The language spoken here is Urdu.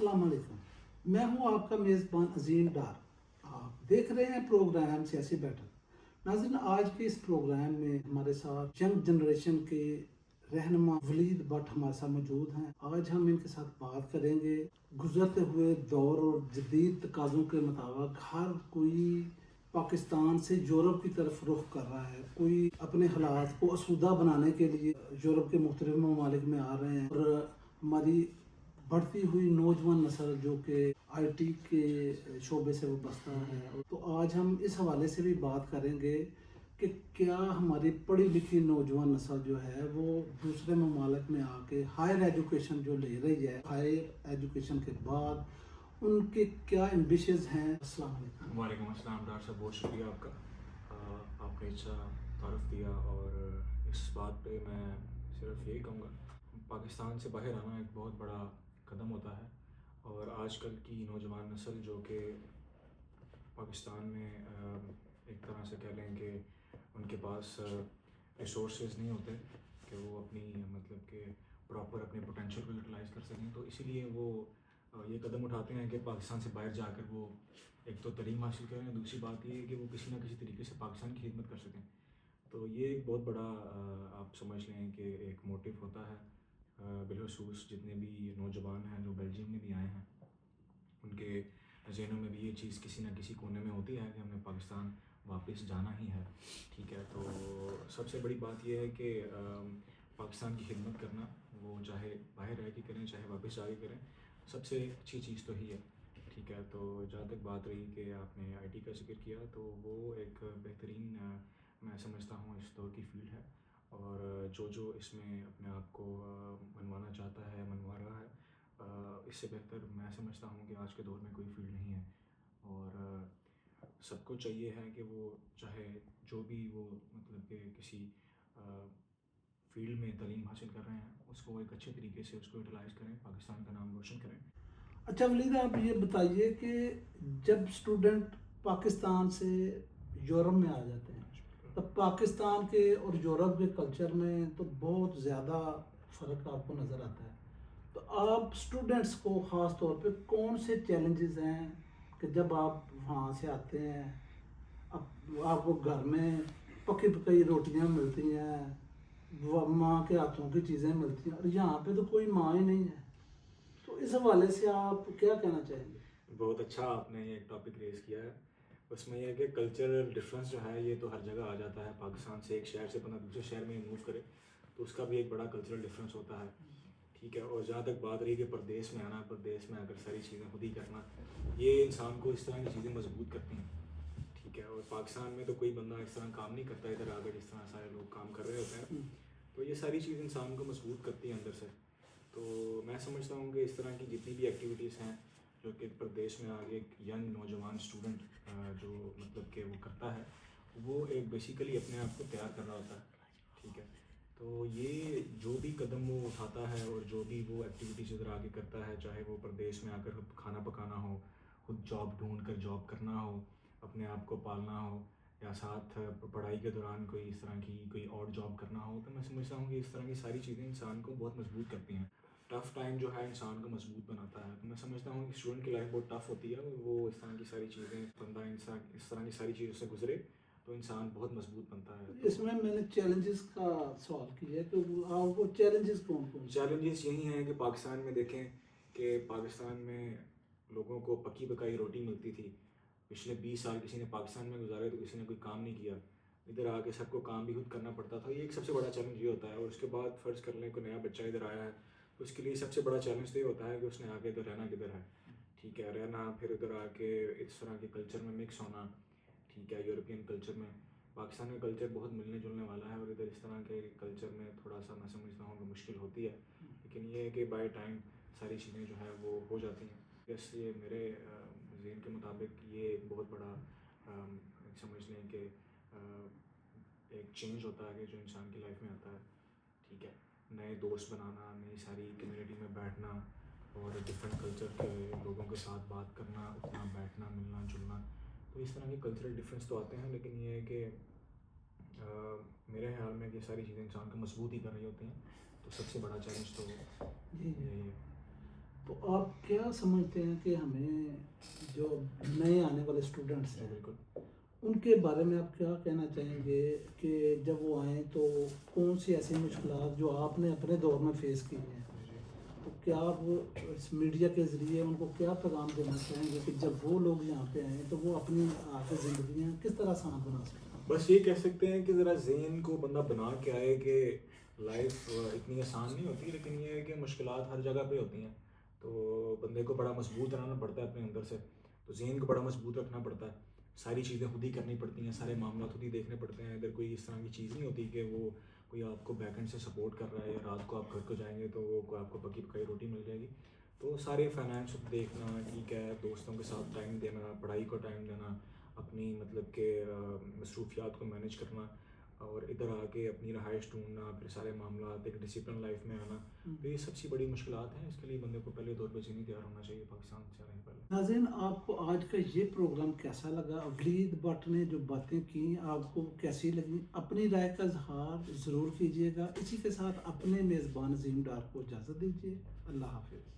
السلام علیکم، میں ہوں آپ کا میزبان عظیم ڈار۔ آپ دیکھ رہے ہیں پروگرام سیاسی بیٹر۔ ناظرین، آج کے اس پروگرام میں ہمارے ساتھ ینگ جنریشن کے رہنما ولید بٹ ہمارے ساتھ موجود ہیں۔ آج ہم ان کے ساتھ بات کریں گے گزرتے ہوئے دور اور جدید تقاضوں کے مطابق ہر کوئی پاکستان سے یورپ کی طرف رخ کر رہا ہے، کوئی اپنے حالات کو آسودہ بنانے کے لیے یورپ کے مختلف ممالک میں آ رہے ہیں، اور ہماری بڑھتی ہوئی نوجوان نسل جو کہ آئی ٹی کے شعبے سے وابستہ ہے، تو آج ہم اس حوالے سے بھی بات کریں گے کہ کیا ہماری پڑھی لکھی نوجوان نسل جو ہے وہ دوسرے ممالک میں آ کے ہائر ایجوکیشن جو لے رہی ہے، ہائر ایجوکیشن کے بعد ان کے کیا ایمبیشنز ہیں۔ السلام علیکم۔ وعلیکم السلام ڈاکٹر صاحب، بہت شکریہ آپ کا، آپ نے اچھا تعارف دیا، اور اس بات پہ میں صرف یہی کہوں گا، پاکستان سے باہر آنا ایک بہت بڑا قدم ہوتا ہے، اور آج کل کی نوجوان نسل جو کہ پاکستان میں ایک طرح سے کہہ لیں کہ ان کے پاس ریسورسز نہیں ہوتے کہ وہ اپنی مطلب کہ پراپر اپنے پوٹینشیل کو یوٹیلائز کر سکیں، تو اسی لیے وہ یہ قدم اٹھاتے ہیں کہ پاکستان سے باہر جا کر وہ ایک تو تعلیم حاصل کریں، دوسری بات یہ ہے کہ وہ کسی نہ کسی طریقے سے پاکستان کی خدمت کر سکیں۔ تو یہ ایک بہت بڑا آپ سمجھ لیں کہ ایک موٹیو ہوتا ہے، بالخصوص جتنے بھی نوجوان ہیں جو بیلجیم میں بھی آئے ہیں، ان کے ذہنوں میں بھی یہ چیز کسی نہ کسی کونے میں ہوتی ہے کہ ہم نے پاکستان واپس جانا ہی ہے، ٹھیک ہے۔ تو سب سے بڑی بات یہ ہے کہ پاکستان کی خدمت کرنا، وہ چاہے باہر رہ کے کریں چاہے واپس جا کے کریں، سب سے اچھی چیز تو ہی ہے، ٹھیک ہے۔ تو جہاں تک بات رہی کہ آپ نے آئی ٹی کا ذکر کیا، تو وہ ایک بہترین میں سمجھتا ہوں اس دور کی فیلڈ ہے، اور جو اس میں اپنے آپ کو منوانا چاہتا ہے منوا رہا ہے، اس سے بہتر میں سمجھتا ہوں کہ آج کے دور میں کوئی فیلڈ نہیں ہے، اور سب کو چاہیے ہے کہ وہ چاہے جو بھی وہ مطلب کہ کسی فیلڈ میں تعلیم حاصل کر رہے ہیں، اس کو ایک اچھے طریقے سے اس کو یوٹیلائز کریں، پاکستان کا نام روشن کریں۔ اچھا ولید، آپ یہ بتائیے کہ جب اسٹوڈنٹ پاکستان سے یورپ میں آ جاتے ہیں، تب پاکستان کے اور یورپ کے کلچر میں تو بہت زیادہ فرق آپ کو نظر آتا ہے، تو آپ اسٹوڈنٹس کو خاص طور پہ کون سے چیلنجز ہیں کہ جب آپ وہاں سے آتے ہیں، اب آپ کو گھر میں پکی پکائی روٹیاں ملتی ہیں، وہ ماں کے ہاتھوں کی چیزیں ملتی ہیں، اور یہاں پہ تو کوئی ماں ہی نہیں ہے، تو اس حوالے سے آپ کیا کہنا چاہیں گے؟ بہت اچھا آپ نے یہ ایک ٹاپک ریز کیا ہے۔ اس میں یہ ہے کہ کلچرل ڈفرینس جو ہے یہ تو ہر جگہ آ جاتا ہے، پاکستان سے ایک شہر سے بندہ دوسرے شہر میں موو کرے تو اس کا بھی ایک بڑا کلچرل ڈفرینس ہوتا ہے، ٹھیک ہے۔ اور جہاں تک بات رہی کہ پردیس میں آنا، پردیس میں آ کر ساری چیزیں خود ہی کرنا، یہ انسان کو اس طرح کی چیزیں مضبوط کرتی ہیں، ٹھیک ہے۔ اور پاکستان میں تو کوئی بندہ اس طرح کام نہیں کرتا ادھر آ کر جس طرح سارے لوگ کام کر رہے ہوتے ہیں، تو یہ ساری چیز انسان کو مضبوط کرتی ہیں اندر سے۔ تو میں سمجھتا ہوں کہ اس طرح کی جتنی بھی ایکٹیویٹیز ہیں جو کہ پردیش میں آگے ایک ینگ نوجوان اسٹوڈنٹ جو مطلب کہ وہ کرتا ہے، وہ ایک بیسیکلی اپنے آپ کو تیار کر رہا ہوتا ہے، ٹھیک ہے۔ تو یہ جو بھی قدم وہ اٹھاتا ہے اور جو بھی وہ ایکٹیویٹیز ادھر آگے کرتا ہے، چاہے وہ پردیش میں آ کر کھانا پکانا ہو، خود جاب ڈھونڈ کر جاب کرنا ہو، اپنے آپ کو پالنا ہو، یا ساتھ پڑھائی کے دوران کوئی اس طرح کی کوئی اور جاب کرنا ہو، تو میں سمجھتا ہوں کہ اس طرح کی ساری چیزیں انسان کو بہت مضبوط کرتی ہیں۔ ٹف ٹائم جو ہے انسان کو مضبوط بناتا ہے، تو میں سمجھتا ہوں کہ اسٹوڈنٹ کی لائف بہت ٹف ہوتی ہے، وہ اس طرح کی ساری چیزیں بندہ انسان اس طرح کی ساری چیزوں سے گزرے تو انسان بہت مضبوط بنتا ہے۔ اس میں نے چیلنجز کا سوال کیا ہے کہ آپ کو چیلنجز کون کون سے؟ چیلنجز یہی ہیں کہ پاکستان میں دیکھیں کہ پاکستان میں لوگوں کو پکی پکائی روٹی ملتی تھی، پچھلے 20 سال کسی نے پاکستان میں گزارے تو کسی نے کوئی کام نہیں کیا، ادھر آ کے سب کو کام بھی خود کرنا پڑتا تھا، یہ ایک سب سے بڑا چیلنج یہ ہوتا ہے۔ اور اس کے بعد فرض کر لیں کوئی نیا بچہ ادھر آیا ہے تو اس کے لیے سب سے بڑا چیلنج تو یہ ہوتا ہے کہ اس نے آ کے ادھر رہنا کدھر ہے، ٹھیک ہے، رہنا، پھر ادھر آ کے اس طرح کے کلچر میں مکس ہونا، ٹھیک ہے، یورپین کلچر میں۔ پاکستان کا کلچر بہت ملنے جلنے والا ہے، اور ادھر اس طرح کے کلچر میں تھوڑا سا میں سمجھتا ہوں کہ مشکل ہوتی ہے، لیکن یہ ہے کہ بائی ٹائم ساری چیزیں جو ہے وہ ہو جاتی ہیں۔ بس یہ میرے ذہن کے مطابق یہ ایک بہت بڑا سمجھ لیں کہ ایک چینج ہوتا ہے کہ جو انسان کی لائف میں آتا ہے، ٹھیک ہے، نئے دوست بنانا، نئی ساری کمیونٹی میں بیٹھنا، اور ڈفرینٹ کلچر کے لوگوں کے ساتھ بات کرنا، اٹھنا بیٹھنا، ملنا جلنا، تو اس طرح کے کلچرل ڈفرینس تو آتے ہیں، لیکن یہ ہے کہ میرے خیال میں کہ ساری چیزیں انسان کو مضبوط ہی کر رہی ہوتی ہیں، تو سب سے بڑا چیلنج تو جی یہی ہے۔ تو آپ کیا سمجھتے ہیں کہ ہمیں جو نئے آنے والے اسٹوڈنٹس جی ہیں بالکل. ان کے بارے میں آپ کیا کہنا چاہیں گے کہ جب وہ آئیں تو کون سی ایسی مشکلات جو آپ نے اپنے دور میں فیس کی ہیں، جی. تو کیا آپ اس میڈیا کے ذریعے ان کو کیا پیغام دینا چاہیں گے کہ جب وہ لوگ یہاں پہ آئیں تو وہ اپنی آگے زندگیاں کس طرح آسان بنا سکیں؟ بس یہ کہہ سکتے ہیں کہ ذرا ذہن کو بندہ بنا کے آئے کہ لائف اتنی آسان نہیں ہوتی، لیکن یہ ہے کہ مشکلات ہر جگہ پہ ہوتی ہیں. تو بندے کو بڑا مضبوط رہنا پڑتا ہے اپنے اندر سے، تو ذہن کو بڑا مضبوط رکھنا پڑتا ہے. ساری چیزیں خود ہی کرنی پڑتی ہیں، سارے معاملات خود ہی دیکھنے پڑتے ہیں. ادھر کوئی اس طرح کی چیز نہیں ہوتی کہ وہ کوئی آپ کو بیک اینڈ سے سپورٹ کر رہا ہے، یا رات کو آپ گھر کو جائیں گے تو وہ آپ کو پکی پکائی روٹی مل جائے گی. تو سارے فائنینس دیکھنا ٹھیک ہے، دوستوں کے ساتھ ٹائم دینا، پڑھائی کو ٹائم دینا، اپنی مطلب کہ مصروفیات کو مینیج کرنا، اور ادھر آ کے اپنی رہائش ڈھونڈنا، پھر سارے معاملات، ایک ڈسپلن لائف میں آنا، تو یہ سب سے بڑی مشکلات ہیں. اس کے لیے بندے کو پہلے دور پہ ذہنی تیار ہونا چاہیے پاکستان سے آنے سے پہلے. ناظرین، آپ کو آج کا یہ پروگرام کیسا لگا؟ ولید بٹ نے جو باتیں کی آپ کو کیسی لگی؟ اپنی رائے کا اظہار ضرور کیجیے گا. اسی کے ساتھ اپنے میزبان عظیم ڈار کو اجازت دیجیے. اللہ حافظ.